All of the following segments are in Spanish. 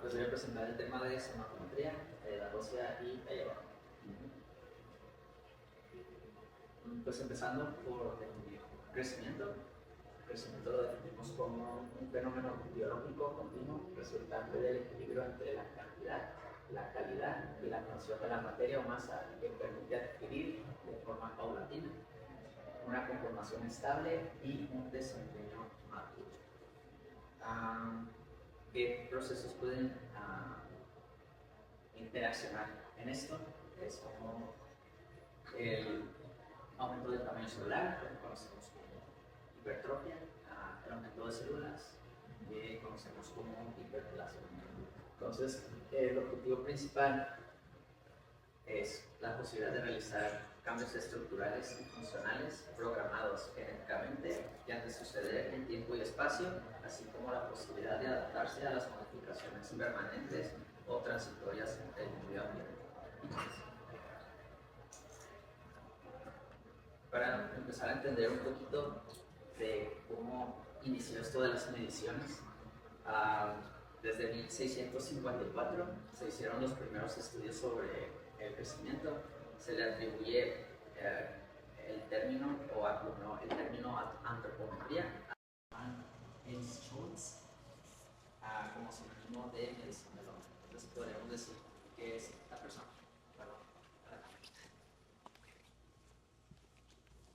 les voy a presentar el tema de somatometría, la ósea y la lleva. Pues empezando por definir crecimiento. El crecimiento lo definimos como un fenómeno biológico continuo resultante del equilibrio entre la cantidad, la calidad y la función de la materia o masa que permite adquirir de forma paulatina una conformación estable y un desempeño maduro. ¿Qué procesos pueden interaccionar en esto? Es como el aumento del tamaño celular, que conocemos como hipertrofia, el aumento de células, que conocemos como hiperplasia. Entonces, el objetivo principal es la posibilidad de realizar cambios estructurales y funcionales programados genéticamente que han de suceder en tiempo y espacio, así como la posibilidad de adaptarse a las modificaciones permanentes o transitorias del medio ambiente. Para empezar a entender un poquito de cómo inició esto de las mediciones, desde 1654 se hicieron los primeros estudios sobre el crecimiento. Se le atribuye el término o acuñó el término antropometría en Schultz como sinónimo de medición del hombre. Entonces podríamos decir que es la persona.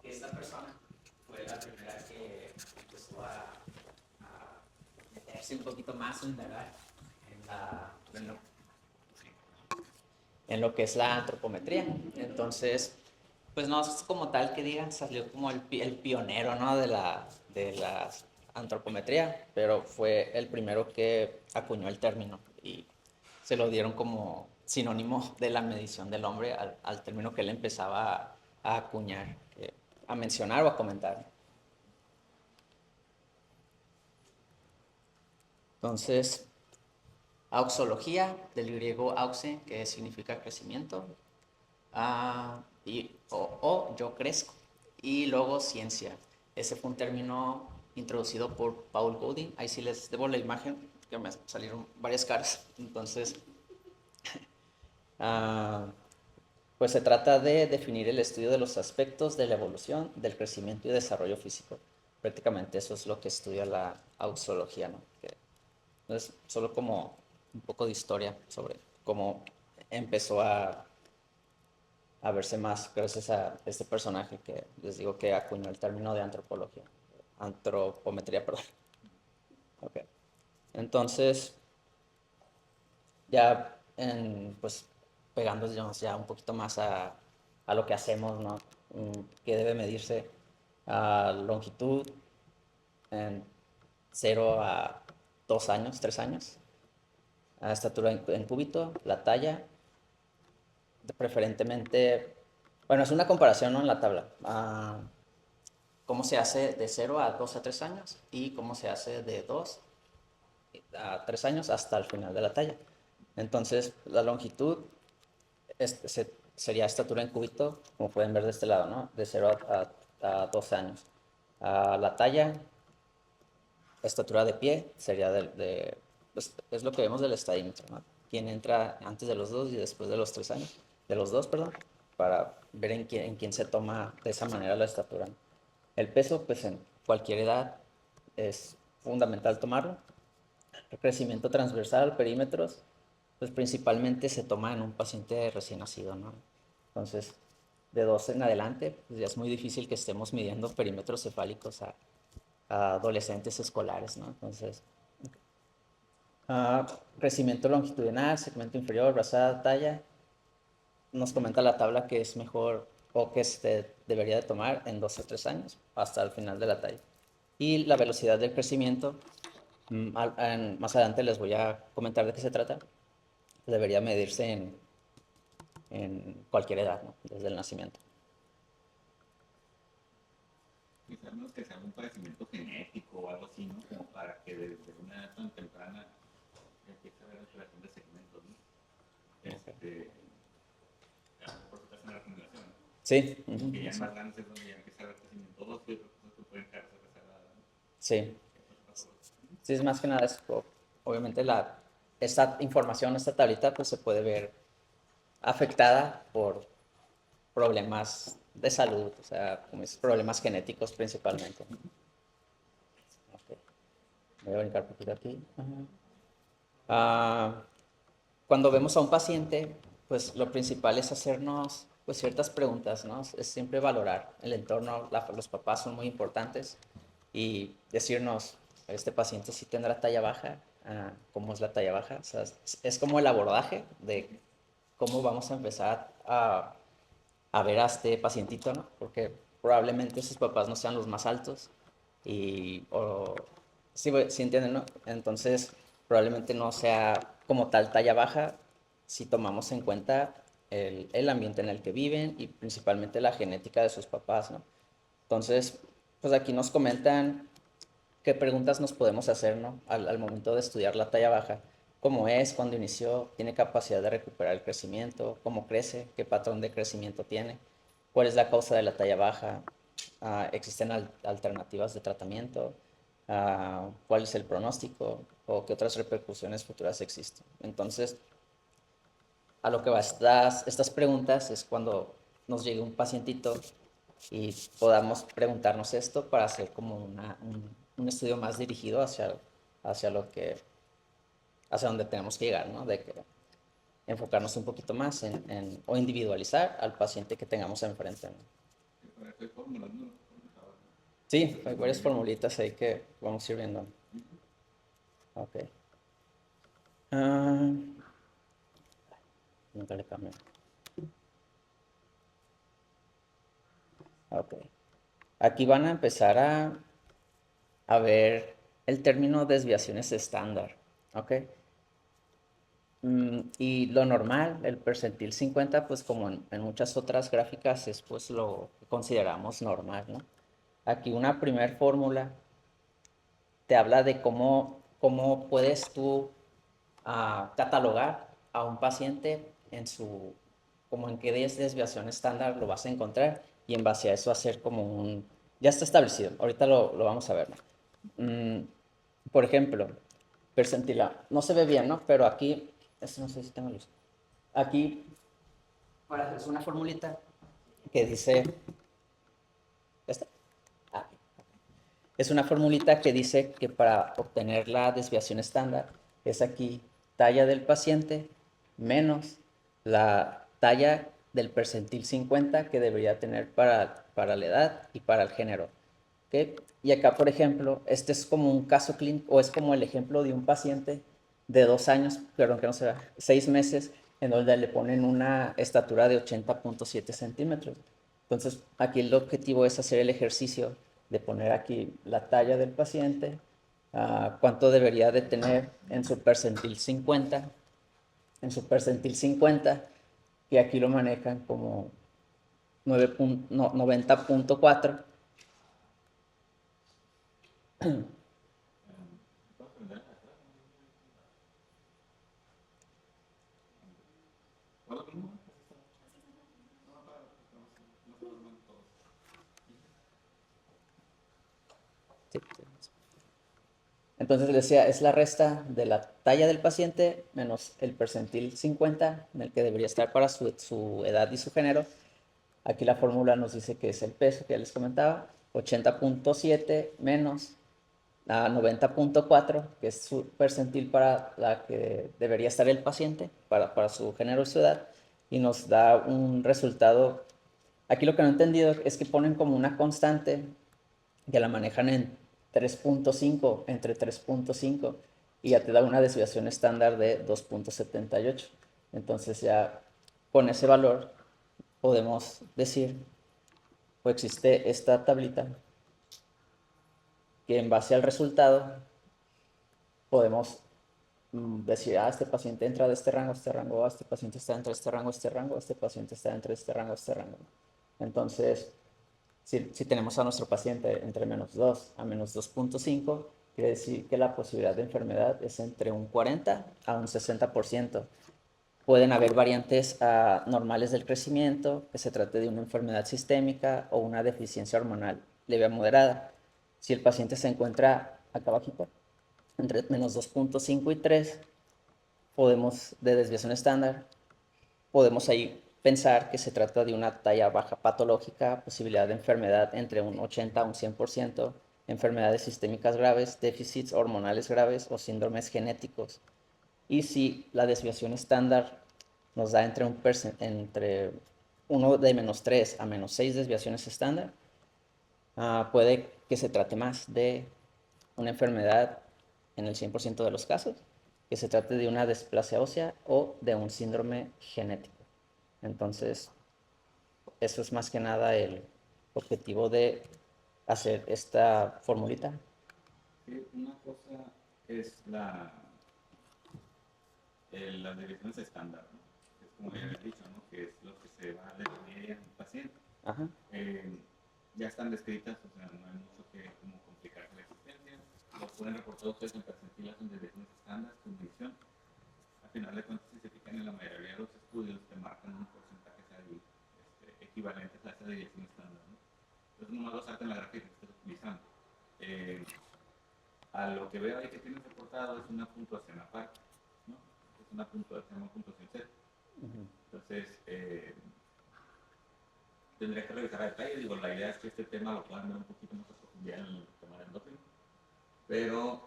Que esta persona fue la primera que empezó a meterse un poquito más en indagar en lo que es la antropometría. Entonces, pues no es como tal que digan, salió como el pionero, ¿no? de la antropometría, pero fue el primero que acuñó el término y se lo dieron como sinónimo de la medición del hombre al término que él empezaba a acuñar, a mencionar o a comentar. Entonces, auxología, del griego auxe, que significa crecimiento, yo crezco. Y luego ciencia. Ese fue un término introducido por Paul Golding. Ahí sí les debo la imagen, que me salieron varias caras. Entonces, pues se trata de definir el estudio de los aspectos de la evolución, del crecimiento y desarrollo físico. Prácticamente eso es lo que estudia la auxología, ¿no? Entonces, solo como un poco de historia sobre cómo empezó a verse más gracias a este personaje que les digo que acuñó el término de antropometría, perdón. Okay. Entonces, ya pues pegándonos ya un poquito más a lo que hacemos, ¿no? Que debe medirse a longitud en 0 a 2 años, 3 años, a estatura en cúbito, la talla, preferentemente, bueno, es una comparación, ¿no? En la tabla. Cómo se hace de 0 a 2 a 3 años y cómo se hace de 2 a 3 años hasta el final de la talla. Entonces, la longitud sería estatura en cúbito, como pueden ver de este lado, ¿no? De 0 a 2 años. La talla, estatura de pie, sería pues, es lo que vemos del estadímetro, ¿no? Quién entra antes de los 2 y después de los 3 años. De los 2, perdón, para ver en quién se toma de esa manera la estatura, ¿no? El peso, pues en cualquier edad es fundamental tomarlo. El crecimiento transversal, perímetros, pues principalmente se toma en un paciente recién nacido, ¿no? Entonces, de 2 en adelante, pues ya es muy difícil que estemos midiendo perímetros cefálicos a adolescentes escolares, ¿no? Entonces, crecimiento longitudinal, segmento inferior, brazada, talla. Nos comenta la tabla que es mejor o que se debería de tomar en 2 o 3 años hasta el final de la talla. Y la velocidad del crecimiento, más adelante les voy a comentar de qué se trata. Debería medirse en cualquier edad, ¿no? Desde el nacimiento. Quizás que sea un padecimiento genético o algo así, ¿no? Como para que desde una edad tan temprana empiece a haber alteración de segmentos, ¿no? Por supuesto, una recomendación, ¿no? Sí. Que ya más grandes es donde ya empieza a haber crecimiento óseo y otras cosas que pueden quedarse rezagadas, ¿no? Sí. Sí, es más que nada, obviamente esta información, esta tablita, pues se puede ver afectada por problemas de salud, o sea, como es, problemas genéticos principalmente. Ok. Voy a brincar un poquito aquí. Cuando vemos a un paciente, pues lo principal es hacernos pues ciertas preguntas, ¿no? Es siempre valorar el entorno, los papás son muy importantes y decirnos, este paciente sí tendrá talla baja, ¿cómo es la talla baja? O sea, es como el abordaje de cómo vamos a empezar a ver a este pacientito, ¿no? Porque probablemente sus papás no sean los más altos y, o, sí entienden, ¿no? Entonces, probablemente no sea como tal talla baja si tomamos en cuenta el ambiente en el que viven y principalmente la genética de sus papás, ¿no? Entonces, pues aquí nos comentan qué preguntas nos podemos hacer, ¿no? Al momento de estudiar la talla baja. ¿Cómo es? ¿Cuándo inició? ¿Tiene capacidad de recuperar el crecimiento? ¿Cómo crece? ¿Qué patrón de crecimiento tiene? ¿Cuál es la causa de la talla baja? ¿Existen alternativas de tratamiento? ¿Cuál es el pronóstico? ¿O qué otras repercusiones futuras existen? Entonces, a lo que va estas preguntas es cuando nos llegue un pacientito y podamos preguntarnos esto para hacer como un estudio más dirigido hacia lo que, hacia donde tenemos que llegar, ¿no? De que enfocarnos un poquito más o individualizar al paciente que tengamos enfrente, ¿no? Para estoy formulando. Sí, hay varias formulitas ahí que vamos a ir viendo. Ok. Ah, nunca le cambié. Ok. Aquí van a empezar a ver el término desviaciones estándar. Ok. Y lo normal, el percentil 50, pues como en muchas otras gráficas, es pues lo que consideramos normal, ¿no? Aquí una primer fórmula te habla de cómo puedes tú catalogar a un paciente como en qué desviación estándar lo vas a encontrar y en base a eso hacer como ya está establecido, ahorita lo vamos a ver, ¿no? Por ejemplo, percentila, no se ve bien, ¿no? Pero aquí, no sé si tengo luz. Aquí, es una formulita que dice, ¿esta? Ah, es una formulita que dice que para obtener la desviación estándar es aquí talla del paciente menos la talla del percentil 50 que debería tener para la edad y para el género. ¿Okay? Y acá, por ejemplo, este es como un caso clínico, o es como el ejemplo de un paciente de 2 años, perdón que no se vea, 6 meses, en donde le ponen una estatura de 80.7 centímetros. Entonces, aquí el objetivo es hacer el ejercicio de poner aquí la talla del paciente, cuánto debería de tener en su percentil 50, que aquí lo manejan como 90.4. Sí. Entonces decía, es la resta de la talla del paciente menos el percentil 50 en el que debería estar para su edad y su género. Aquí la fórmula nos dice que es el peso que ya les comentaba, 80.7 menos 90.4, que es su percentil para la que debería estar el paciente, para su género y su edad, y nos da un resultado. Aquí lo que no he entendido es que ponen como una constante que la manejan en 3.5, entre 3.5, y ya te da una desviación estándar de 2.78. Entonces ya con ese valor podemos decir, o existe esta tablita, que en base al resultado podemos decir, este paciente entra de este rango, este paciente está entre este rango, este paciente está entre este rango, este rango. Entonces, si tenemos a nuestro paciente entre -2 a -2.5, quiere decir que la posibilidad de enfermedad es entre un 40 a un 60%. Pueden haber variantes normales del crecimiento, que se trate de una enfermedad sistémica o una deficiencia hormonal leve a moderada. Si el paciente se encuentra acá abajito, entre -2.5 y 3, de desviación estándar, podemos ahí pensar que se trata de una talla baja patológica, posibilidad de enfermedad entre un 80 a un 100%, enfermedades sistémicas graves, déficits hormonales graves o síndromes genéticos. Y si la desviación estándar nos da entre uno de -3 a -6 desviaciones estándar, puede que se trate más de una enfermedad en el 100% de los casos, que se trate de una displasia ósea o de un síndrome genético. Entonces, eso es más que nada el objetivo de hacer esta formulita. Sí, una cosa es las desviaciones estándar, ¿no? Es como ya había dicho, ¿no? Que es lo que se va de la media en un paciente. Ajá. Ya están descritas, o sea, no hay mucho que como complicarse la existencia. Lo pueden reportar ustedes en percentilas en desviaciones estándar, con medición. Al final de cuentas, si se fijan en la mayoría de los estudios, te marcan un porcentaje ahí, equivalentes a esa desviación estándar, ¿no? Entonces, nomás lo sacan en la gráfica que estés utilizando. A lo que veo ahí que tienes reportado es una puntuación aparte, ¿no? Es una puntuación Z. Entonces, tendría que revisar a detalle. Digo, la idea es que este tema lo puedan ver un poquito más a profundidad en el tema del doping. Pero,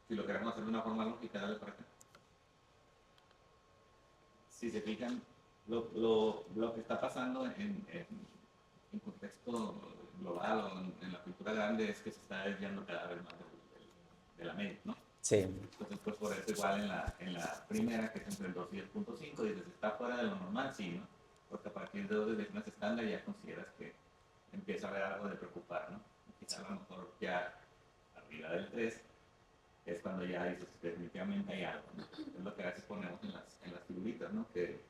si lo queremos hacer de una forma lógica, dale para acá. Si se fijan, lo que está pasando en contexto global o en la cultura grande es que se está desviando cada vez más de la media, ¿no? Sí. Entonces, pues por eso igual en la primera, que es entre el 2 y el 0.5, dices, está fuera de lo normal, sí, ¿no? Porque a partir de 2 desviaciones estándar ya consideras que empieza a haber algo de preocupar, ¿no? Quizá a lo mejor ya arriba del 3 es cuando ya dices, definitivamente hay algo, ¿no? Es lo que a veces ponemos en las figuritas, ¿no? Que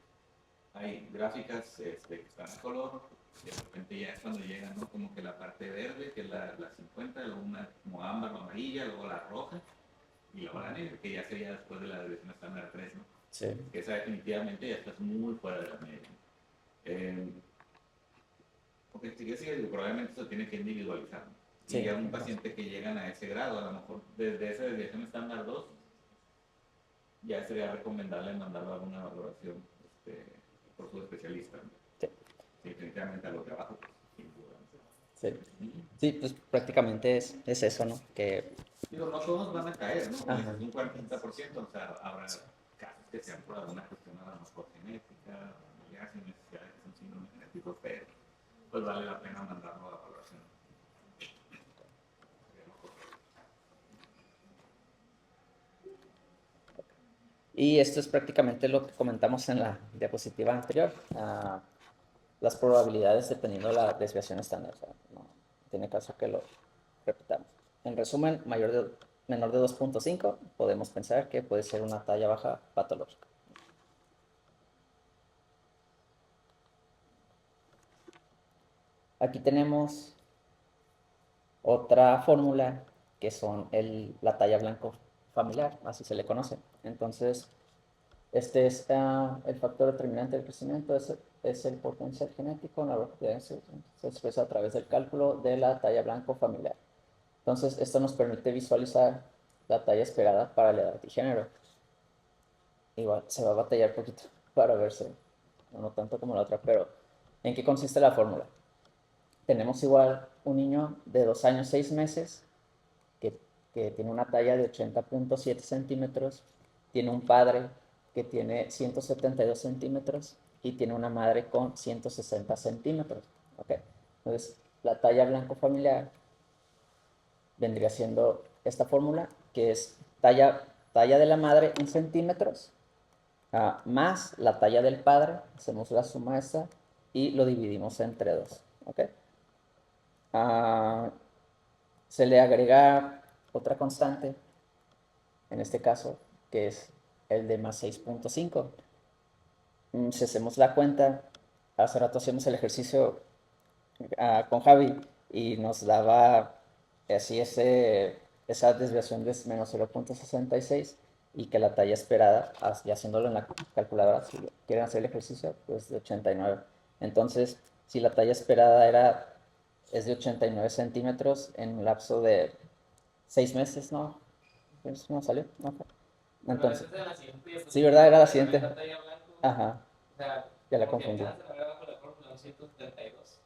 hay gráficas que están a color, y de repente ya es cuando llega, ¿no? Como que la parte verde, que es la 50, luego una como ámbar o amarilla, luego la roja, y luego la negra, que ya sería después de la desviación estándar 3, ¿no? Sí. Que esa definitivamente ya estás muy fuera de la media. Porque si probablemente eso tiene que individualizar, ¿no? Sí, y ya un paciente que llegan a ese grado, a lo mejor desde esa desviación estándar 2, ya sería recomendable mandarlo a alguna valoración por su especialista, ¿no? Sí. Sí, definitivamente a los trabajos, pues, sin duda. Sí. Sí, pues prácticamente es eso, ¿no? Que... Digo, no todos van a caer, ¿no? Ajá. Un 40%, o sea, habrá casos que sean por alguna cuestión a lo mejor genética, familiar, sin necesidad de que sea un síndrome genético, pero pues vale la pena mandarlo a valoración. Y esto es prácticamente lo que comentamos en la diapositiva anterior. Las probabilidades dependiendo de la desviación estándar. O sea, no tiene caso que lo repitamos. En resumen, menor de 2.5, podemos pensar que puede ser una talla baja patológica. Aquí tenemos otra fórmula que son la talla blanco familiar, así se le conoce. Entonces, este es el factor determinante del crecimiento, es el potencial genético, la velocidad se expresa a través del cálculo de la talla blanco familiar. Entonces, esto nos permite visualizar la talla esperada para la edad y género. Igual, se va a batallar poquito para verse, no tanto como la otra, pero ¿en qué consiste la fórmula? Tenemos igual un niño de 2 años 6 meses que tiene una talla de 80.7 centímetros, tiene un padre que tiene 172 centímetros y tiene una madre con 160 centímetros. ¿Okay? Entonces, la talla blanco familiar vendría siendo esta fórmula, que es talla de la madre en centímetros, más la talla del padre, hacemos la suma esa y lo dividimos entre 2. ¿Okay? Se le agrega otra constante, en este caso, que es el de más 6.5. Si hacemos la cuenta, hace rato hacíamos el ejercicio con Javi y nos daba así esa desviación de menos 0.66 y que la talla esperada, ya haciéndolo en la calculadora, si quieren hacer el ejercicio, pues de 89. Entonces, si la talla esperada es de 89 centímetros en un lapso de 6 meses, ¿no? Pues no salió, ¿no? Pero Entonces, esa es la siguiente sí, diapositiva, ¿verdad? Era la donde ves siguiente. la talla blanco. Ajá, O sea, ya la como que confundí. apenas se me ve bajo la fórmula un 172.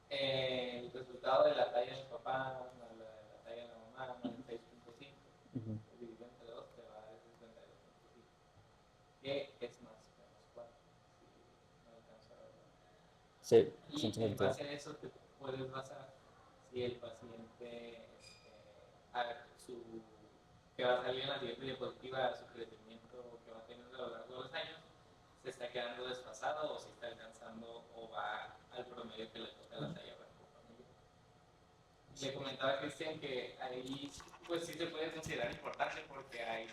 El resultado de la talla del papá, la talla de la mamá, 96.5, Ujú. dividido entre 2 te va a dar ese 72.5. Que es más menos 4. Si no alcanzo a verlo. Sí, Y en 172. base a eso te puedes basar si el paciente, a su, que va a salir en la siguiente diapositiva, su crecimiento que va teniendo a lo largo de los años, se está quedando desfasado o si está alcanzando o va al promedio que le toca a la talla baja. Le comentaba a Cristian que ahí pues sí se puede considerar importante porque hay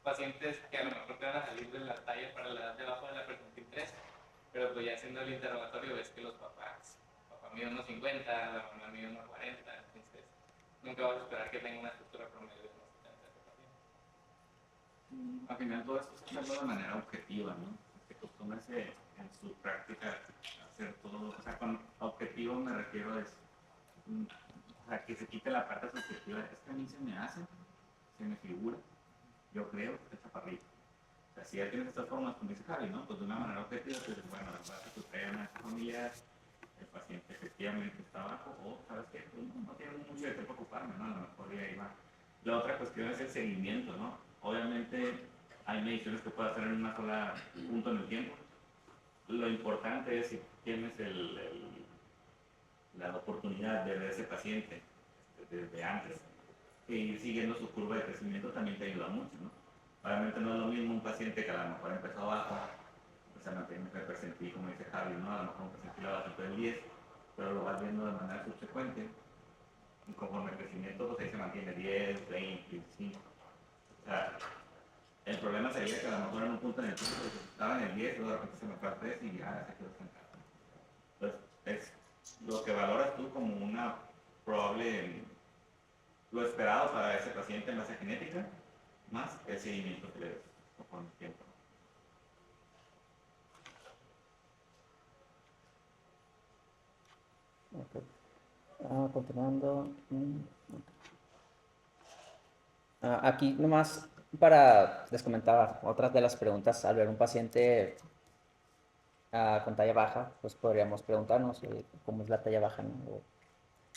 pacientes que a lo mejor te van a salir de la talla para la edad debajo de la percentil 3, pero pues ya haciendo el interrogatorio ves que los papá mide unos 50, la mamá mide unos 40, entonces nunca vas a esperar que tenga una estructura promedio de unos 70 ese paciente. Al final todo esto es hacerlo de manera objetiva, ¿no? Que acostúmbrese en su práctica a hacer todo, o sea, con objetivo me refiero a eso. O sea, que se quite la parte subjetiva, es que a mí se me hace, se me figura, yo creo que está para arriba. O sea, si ya tienes estas formas, como dice Javi, ¿no? Pues de una manera objetiva, pues bueno, en base a tu tema familiar, el paciente efectivamente está abajo, o sabes que pues, no tiene mucho de qué preocuparme, ¿no? A lo mejor de ahí va. La otra cuestión es el seguimiento, ¿no? Obviamente hay mediciones que puedes hacer en una sola punto en el tiempo. Lo importante es si tienes la oportunidad de ver a ese paciente desde antes y ir siguiendo su curva de crecimiento también te ayuda mucho, ¿no? Obviamente no es lo mismo un paciente que a lo mejor empezó abajo, o sea, mantiene el percentil, como dice Javi, ¿no? A lo mejor un percentil abajo del 10, pero lo vas viendo de manera subsecuente y conforme el crecimiento, pues ahí se mantiene 10, 20, 25. O sea, el problema sería que a lo mejor en un punto en el tiempo pues, estaba en el 10, luego de repente se me fue al 3 y ya se quedó estancado. Entonces, es lo que valoras tú como una probable, lo esperado para ese paciente en base genética, más el seguimiento que le des con el tiempo. Okay. Continuando. Aquí nomás les comentaba, otras de las preguntas al ver un paciente con talla baja, pues podríamos preguntarnos cómo es la talla baja, ¿no?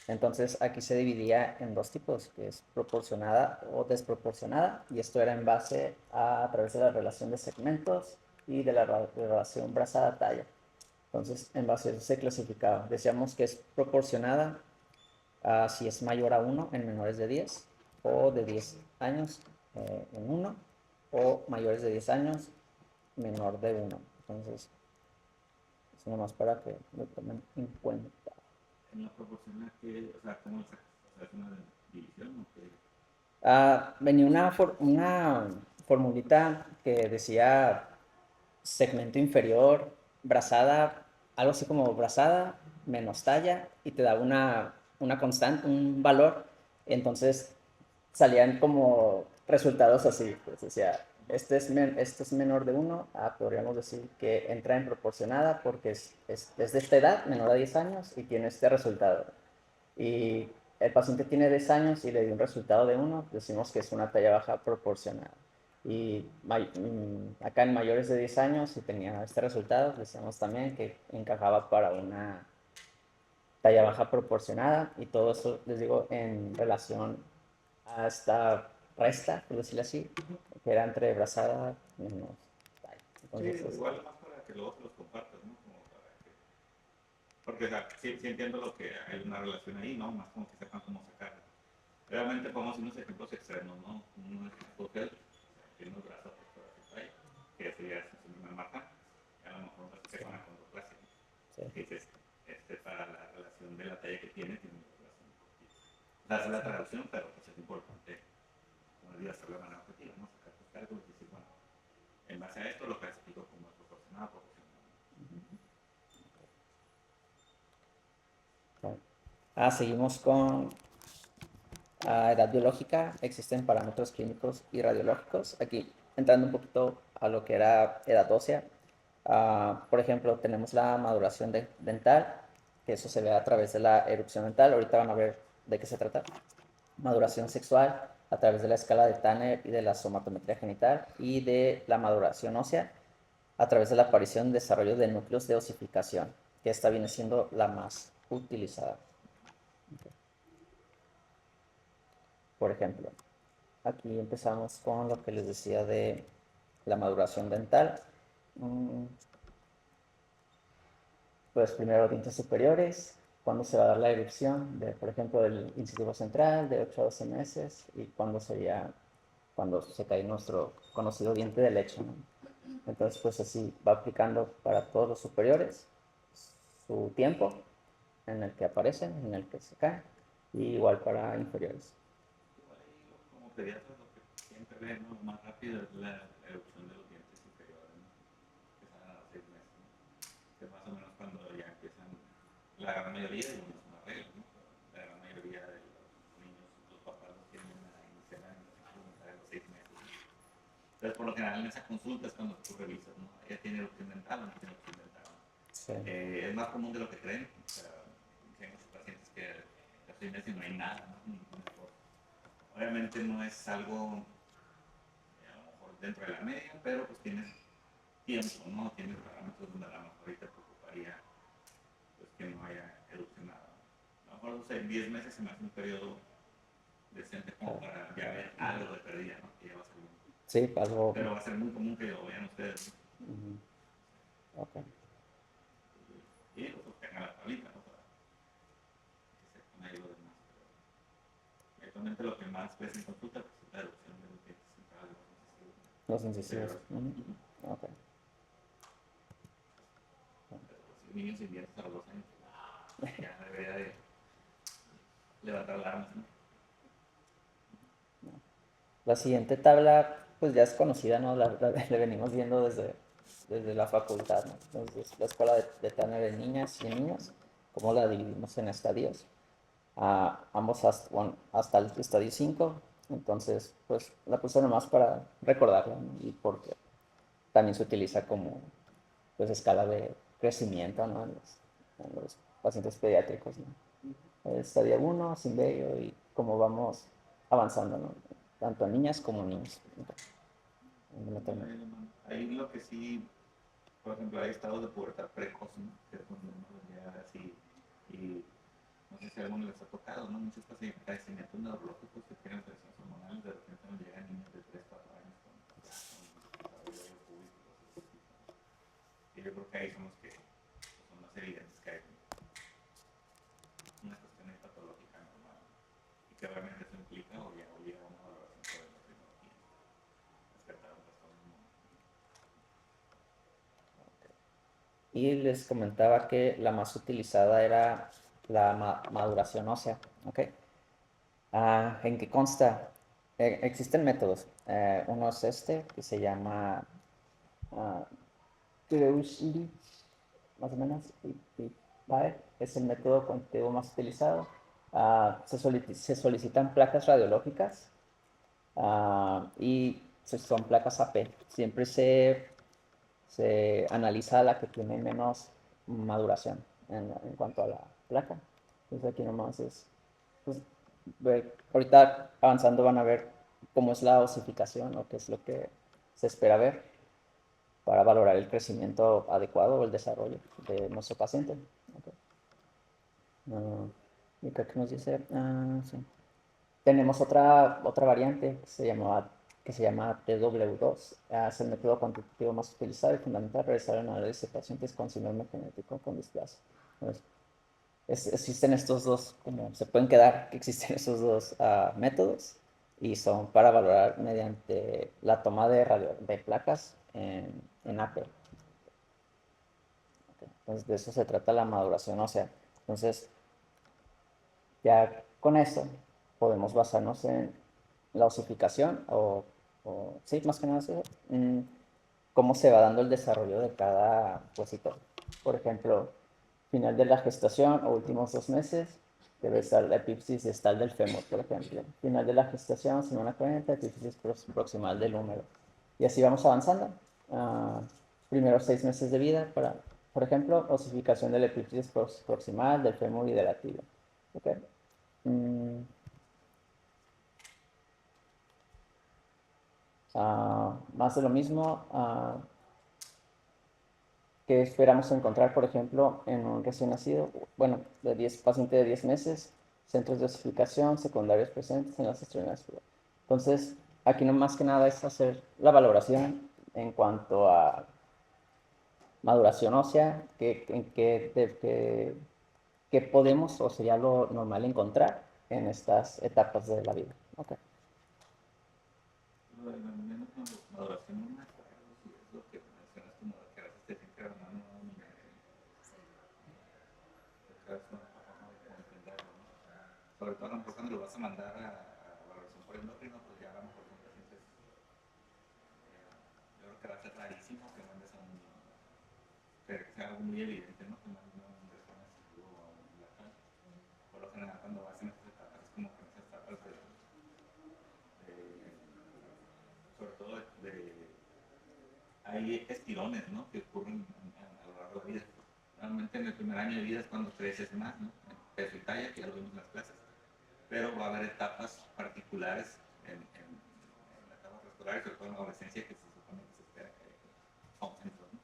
Entonces aquí se dividía en dos tipos, que es proporcionada o desproporcionada, y esto era en base a través de la relación de segmentos y de la relación brazada-talla. Entonces, en base a eso se clasificaba. Decíamos que es proporcionada si es mayor a 1 en menores de 10 o de 10 años en 1 o mayores de 10 años menor de 1. Entonces, es nomás para que lo tomen en cuenta. En la proporción que, o sea, ¿cómo lo sacas? O sea, ¿es una división o qué? Venía una formulita que decía segmento inferior, brazada, algo así como brazada menos talla, y te daba una constante, un valor. Entonces salían como resultados así, pues decía, este es menor de 1, podríamos decir que entra en proporcionada porque es de esta edad, menor a 10 años, y tiene este resultado. Y el paciente tiene 10 años y le dio un resultado de 1, decimos que es una talla baja proporcionada. Y acá en mayores de 10 años, si tenía este resultado, decíamos también que encajaba para una talla baja proporcionada, y todo eso, les digo, en relación a esta resta, por decirlo así, que era entre brazada menos talla. Entonces, Sí, igual más para que luego se los compartas, ¿no? Como para que, porque o sea, sí, sí entiendo lo que hay una relación ahí, ¿no? Más como que sepan cómo sacarla. Realmente podemos ir unos ejemplos extremos, ¿no? Un ejemplo que tiene unos brazos por así, que sería su primer marca, y a lo mejor no se con la condroplasia. sí. Que dices, para la relación de la talla que tiene una relación. O sea, es la traducción, pero pues es importante, como digo, hacerlo de manera objetiva, ¿no? Sacar tus cálculos y decir, bueno, en base a esto lo clasifico como proporcionado, proporcional. Seguimos con edad biológica. Existen parámetros clínicos y radiológicos. Aquí entrando un poquito a lo que era edad ósea. Por ejemplo, tenemos la maduración dental, que eso se ve a través de la erupción dental. Ahorita van a ver de qué se trata. Maduración sexual, a través de la escala de Tanner y de la somatometría genital y de la maduración ósea a través de la aparición y desarrollo de núcleos de osificación, que esta viene siendo la más utilizada. Por ejemplo, aquí empezamos con lo que les decía de la maduración dental. Pues primero dientes superiores, cuando se va a dar la erupción, de, por ejemplo, del incisivo central, de 8 a 12 meses, y cuando sería cuando se cae nuestro conocido diente de leche, ¿no? Entonces, pues así va aplicando para todos los superiores su tiempo en el que aparecen, en el que se caen, y igual para inferiores. Igual ahí, como pediatras, lo que siempre vemos más rápido es la erupción de los dientes superiores, ¿no? Que salen a los 6 meses, ¿no? Que es más o menos cuando ya empiezan, la gran mayoría, y no es una regla, ¿no? La gran mayoría de los niños, los papás los tienen a iniciar a implementar a los 6 meses, ¿no? Entonces, por lo general, en esa consulta es cuando tú revisas, ¿no? ¿Ella tiene erupción dental o no tiene erupción dental? Sí. Es más común de lo que creen. O sea, hay muchos pacientes que a los 6 meses no hay nada, ¿no? Obviamente no es algo, a lo mejor dentro de la media, pero pues tienes tiempo, ¿no? Tienes parámetros donde a lo mejor ahorita preocuparía pues, que no haya erupcionado. A lo mejor, o sea, 10 meses se me hace un periodo decente como para ya ver algo de pérdida, ¿no? Que ya va a salir. Sí, algo. Pero va a ser muy común que lo vean ustedes, ¿no? Okay. Y pues tengan la tablita, ¿no? Para que sepan ahí lo demás. Pero actualmente lo que más ves en consulta pues, es la erupción de los dientes centrales, Los incisivos. Okay. Pero si un niño sin dientes a los 2 años, ya debería de levantar alarmas, ¿no? La siguiente tabla, pues ya es conocida, ¿no? Le venimos viendo desde la facultad, ¿no? Entonces, la escuela de Tanner de niñas y niños, cómo la dividimos en estadios. Ambos hasta el estadio 5, entonces, pues la puse nomás para recordarla, ¿no? Y porque también se utiliza como, pues, escala de crecimiento, ¿no? En los pacientes pediátricos, ¿no? El estadio 1, sin vello, y cómo vamos avanzando, ¿no? Tanto en niñas como en niños. Ahí lo que sí, por ejemplo, hay estados de pubertad precoz, ¿no? Que es cuando uno ya así, y no sé si a alguno les ha tocado, ¿no? Muchos padecimientos neurológicos que tienen alteraciones hormonales, de repente nos llegan niños de 3, 4 años con cabello público, cosas así. Y yo creo que ahí son los que son más evidentes que hay una cuestión patológica normal, y que obviamente eso implica o ya obliga a una valoración por endocrinología, despertar un trastorno. Y les comentaba que la más utilizada era la maduración ósea, ¿ok? ¿En qué consta? Existen métodos. Uno es este, que se llama Kreuschlich, más o menos, y Baer, es el método cuantitativo más utilizado. Se solicitan placas radiológicas y son placas AP. Siempre se analiza la que tiene menos maduración en cuanto a la placa. Entonces aquí nomás es, pues, ahorita avanzando van a ver cómo es la osificación o qué es lo que se espera ver para valorar el crecimiento adecuado o el desarrollo de nuestro paciente. Okay. Y creo que nos dice, sí. Tenemos otra variante que se llama TW2. Es el método cuantitativo más utilizado y fundamental realizar el análisis de pacientes con síndrome genético con displasia. Entonces, existen estos dos, como se pueden quedar que existen estos dos métodos y son para valorar mediante la toma de placas en AP. Okay. Entonces, de eso se trata la maduración ósea. Entonces, ya con eso podemos basarnos en la osificación sí, más que nada eso, cómo se va dando el desarrollo de cada huesito. Por ejemplo, final de la gestación o últimos 2 meses, debe estar la epífisis distal del fémur, por ejemplo. Final de la gestación, semana 40, epífisis proximal del húmero. Y así vamos avanzando. Primeros 6 meses de vida, por ejemplo, osificación de la epífisis proximal, del fémur y de la tibia. ¿Okay? más de lo mismo. Que esperamos encontrar, por ejemplo, en un recién nacido, bueno, de 10 paciente de 10 meses, centros de dosificación secundarios presentes en las extremidades. Entonces, aquí no más que nada es hacer la valoración en cuanto a maduración ósea, que podemos o sería lo normal encontrar en estas etapas de la vida. Okay. Lo de la maduración no me acuerdo si es lo que mencionas como que a veces te tienen que dar una nominación. Creo que es una forma de entenderlo, ¿no? Sobre todo a lo mejor cuando lo vas a mandar a valoración por endocrino, pues ya a lo mejor son pacientes. Yo creo que va a ser rarísimo que mandes a un, que sea algo muy evidente, ¿no? Que mandes a un recién nacido o a un lactante. Por lo general cuando vas en estas etapas es como que en esas etapas sobre todo hay estirones, ¿no? Que ocurren a lo largo de la vida. Normalmente en el primer año de vida es cuando creces más, ¿no? En peso y talla, que ya lo vimos en las clases. Pero va a haber etapas particulares en la etapa preescolar y sobre todo en la adolescencia que se supone que se espera que aumentos, ¿no?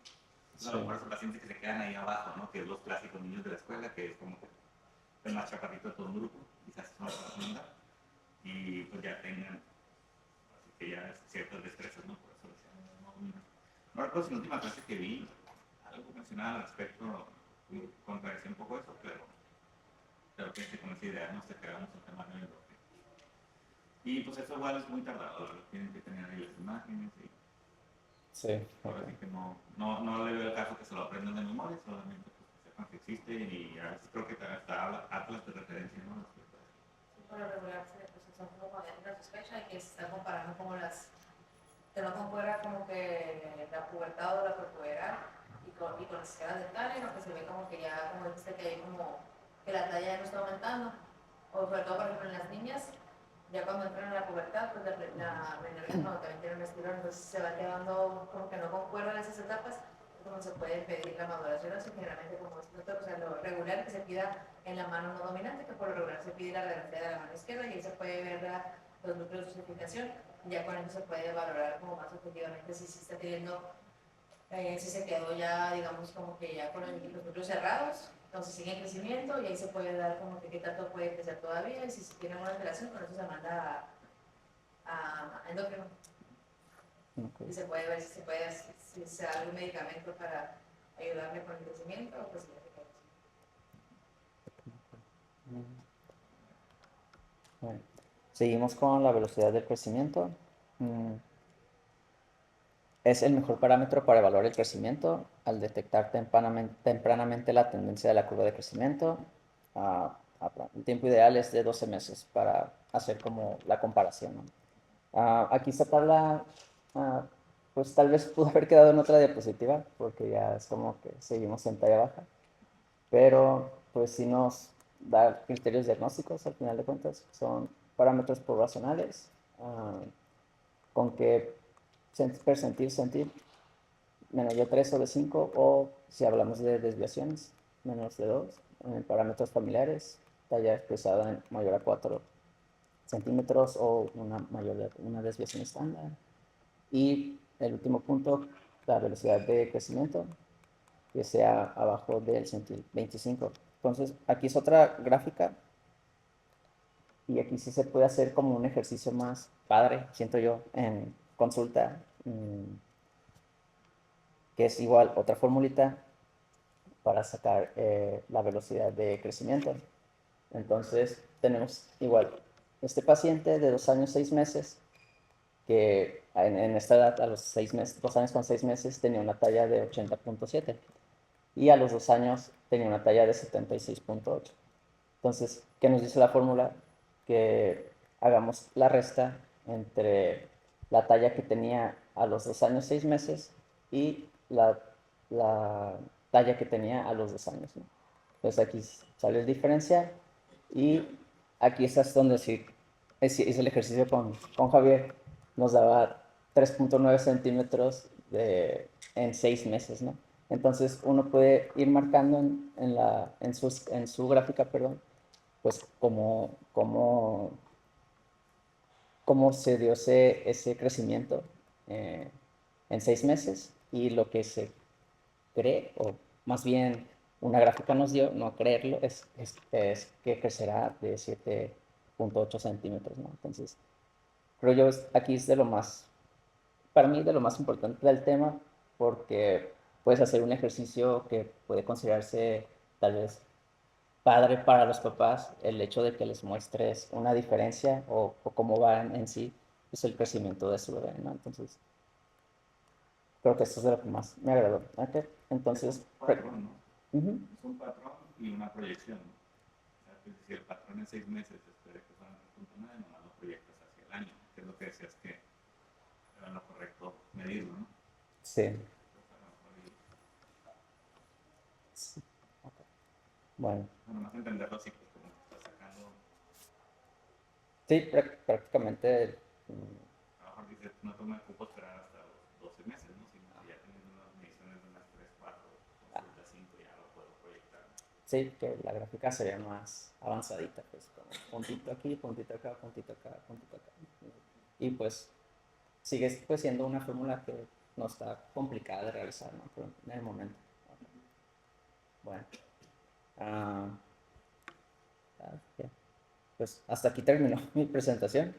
Sí. A lo mejor son pacientes que se quedan ahí abajo, ¿no? Que es los clásicos niños de la escuela, que es como que el más chaparrito de todo un grupo, quizás es una segunda, y pues ya tengan, así que ya ciertas destrezas, ¿no? Por eso no recuerdo si en la última clase que vi algo mencionaba al respecto, contradecía un poco eso, pero que con esa idea no se quedamos en tamaño de bloque. Y pues eso igual es muy tardado, tienen que tener ahí las imágenes y sí, ahora sí que no le veo el caso que se lo aprendan de memoria, solamente pues, que sepan que existe y a veces creo que hasta atlas de referencia, ¿no? Por lo regular pues, son como cuando hay una sospecha y que se está comparando como las que no concuerda como que la pubertad o la prepubertad y con las escalas dentales, lo que se ve como que ya, como dijiste, que hay como que la talla ya no está aumentando, o sobre todo por ejemplo en las niñas, ya cuando entran en la pubertad, pues la menor cuando también tiene un estirón, entonces se va quedando como que no concuerdan esas etapas, como se puede pedir la maduración, así generalmente como es o sea, lo regular que se pida en la mano no dominante, que por lo regular se pide la radiografía de la mano izquierda y ahí se puede ver los núcleos de dosificación. Ya con eso se puede valorar como más objetivamente si se está teniendo, si se quedó ya, digamos, como que ya con los núcleos cerrados, entonces sigue en crecimiento y ahí se puede dar como que qué tanto puede crecer todavía y si se tiene una alteración, con eso se manda a endocrino. Okay. Y se puede ver si se da algún medicamento para ayudarle con el crecimiento o pues Bueno, seguimos con la velocidad del crecimiento. Es el mejor parámetro para evaluar el crecimiento al detectar tempranamente la tendencia de la curva de crecimiento. El tiempo ideal es de 12 meses para hacer como la comparación, ¿no? Aquí esta tabla, pues tal vez pudo haber quedado en otra diapositiva, porque ya es como que seguimos en talla baja, pero pues sí nos da criterios diagnósticos al final de cuentas, son parámetros poblacionales, con que percentil, sentir, menos de 3 o de 5, o si hablamos de desviaciones, menos de 2, parámetros familiares, talla expresada en mayor a 4 centímetros o una desviación estándar. Y el último punto, la velocidad de crecimiento, que sea abajo del centil 25. Entonces, aquí es otra gráfica y aquí sí se puede hacer como un ejercicio más padre, siento yo, en consulta, que es igual otra formulita para sacar la velocidad de crecimiento. Entonces, tenemos igual este paciente de 2 años 6 meses, que en esta edad, a los 6 meses, 2 años con 6 meses, tenía una talla de 80.7 y a los 2 años tenía una talla de 76.8. Entonces, ¿qué nos dice la fórmula? Que hagamos la resta entre la talla que tenía a los 2 años 6 meses y la talla que tenía a los 2 años, ¿no? Entonces aquí sale la diferencia y aquí es donde sí hice el ejercicio con Javier, nos daba 3.9 centímetros en 6 meses, ¿no? Entonces uno puede ir marcando en su gráfica, perdón, pues cómo se dio ese crecimiento en 6 meses y lo que se cree, o más bien una gráfica nos dio, no creerlo, es que crecerá de 7.8 centímetros, ¿no? Entonces, creo yo aquí es de lo más, para mí de lo más importante del tema, porque puedes hacer un ejercicio que puede considerarse tal vez padre para los papás, el hecho de que les muestres una diferencia o cómo van en sí, es el crecimiento de su bebé, ¿no? Entonces, creo que eso es de lo que más me agradó. Ok, entonces, Es un patrón, ¿no? ujú, Es un patrón y una proyección, ¿no? O sea, que si el patrón en 6 meses espera que fueran 3.9, nomás lo proyectas hacia el año, que es lo que decías que era lo correcto medirlo, ¿no? sí, Pues a lo mejor sí, ok. Bueno, nomás entenderlo así, pues como que estás sacando, sí, prácticamente, a lo mejor dices, no me ocupo esperar hasta los 12 meses, ¿no? Sino que ya teniendo unas mediciones de unas 3, 4, consultas 5, ya lo puedo proyectar. sí, que la gráfica sería más avanzadita, pues como puntito aquí, puntito acá, puntito acá, puntito acá. Y pues sigue pues siendo una fórmula que no está complicada de realizar, ¿no? Pero en el momento. Ok. Bueno, ah, ok. Pues hasta aquí terminó mi presentación.